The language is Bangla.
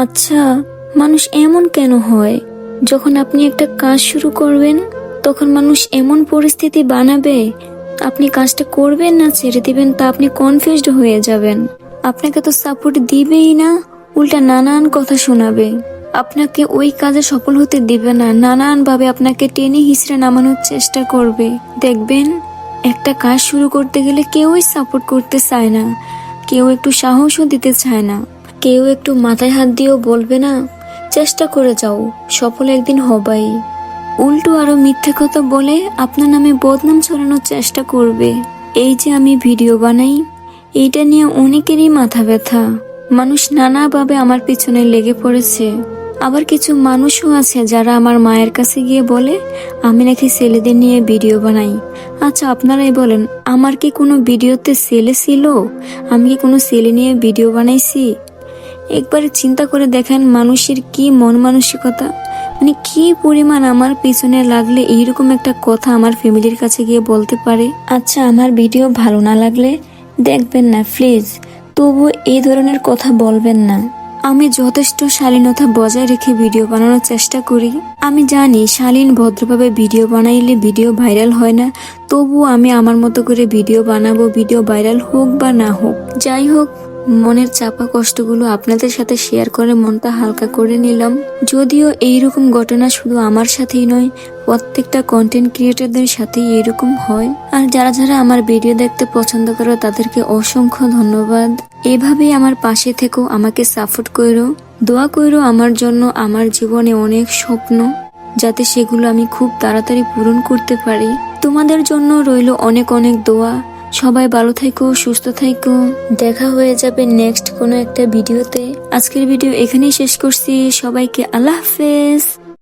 আচ্ছা, মানুষ এমন কেন হয়? যখন আপনি একটা কাজ শুরু করবেন তখন মানুষ এমন পরিস্থিতি বানাবে, আপনি কাজটা করবেন না ছেড়ে দিবেন তা আপনি কনফিউজড হয়ে যাবেন। আপনাকে তো সাপোর্ট দিবেই না, উল্টা নানান কথা শোনাবে। আপনাকে ওই কাজে সফল হতে দিবে না, নানান ভাবে আপনাকে টেনে হিঁচড়ে নামানোর চেষ্টা করবে। দেখবেন একটা কাজ শুরু করতে গেলে কেউই সাপোর্ট করতে চায় না, কেউ একটু সাহসও দিতে চায় না, কেউ একটু মাথায় হাত দিয়েও বলবে না চেষ্টা করে যাও, সফল একদিন হবাই। উল্টো আরো মিথ্যে কথা বলে আপনার নামে বদনাম ছড়ানোর চেষ্টা করবে। এই যে আমি ভিডিও বানাই, এইটা নিয়ে অনেকেরই মাথা ব্যথা। মানুষ নানাভাবে আমার পিছনে লেগে পড়েছে। আবার কিছু মানুষও আছে যারা আমার মায়ের কাছে গিয়ে বলে আমি নাকি ছেলেদের নিয়ে ভিডিও বানাই। আচ্ছা আপনারাই বলেন, আমার কি কোনো ভিডিওতে ছেলে ছিল? আমি কি কোনো ছেলে নিয়ে ভিডিও বানাইছি? একবার চিন্তা করে দেখেন মানুষের কি মন মানসিকতা, মানে কি পরিমাণ আমার পিছনে লাগলে এইরকম একটা কথা আমার ফ্যামিলির কাছে গিয়ে বলতে পারে। আচ্ছা আমার ভিডিও ভালো না লাগলে দেখবেন না প্লিজ, তবু এই ধরনের কথা বলবেন না। আমি যথেষ্ট শালীনতা বজায় রেখে ভিডিও বানানোর চেষ্টা করি। আমি জানি শালীন ভদ্রভাবে ভিডিও বানাইলে ভিডিও ভাইরাল হয় না, তবু আমি আমার মতো করে ভিডিও বানাবো, ভিডিও ভাইরাল হোক বা না হোক। যাই হোক, মনের চাপা কষ্টগুলো আপনাদের সাথে শেয়ার করে মনটা হালকা করে নিলাম। যদিও এইরকম ঘটনা শুধু আমার সাথেই নয়, প্রত্যেকটা কন্টেন্ট ক্রিয়েটরদের সাথেই এরকম হয়। আর যারা যারা আমার ভিডিও দেখতে পছন্দ করো তাদেরকে অসংখ্য ধন্যবাদ। এভাবেই আমার পাশে থেকেও আমাকে সাপোর্ট করো, দোয়া করো আমার জন্য। আমার জীবনে অনেক স্বপ্ন, যাতে সেগুলো আমি খুব তাড়াতাড়ি পূরণ করতে পারি। তোমাদের জন্য রইল অনেক অনেক দোয়া। সবাই ভালো থেকো, সুস্থ থেকো। দেখা হয়ে যাবে নেক্সট কোনো একটা ভিডিওতে। আজকের ভিডিও এখানেই শেষ করছি। সবাইকে আল্লাহ হাফেজ।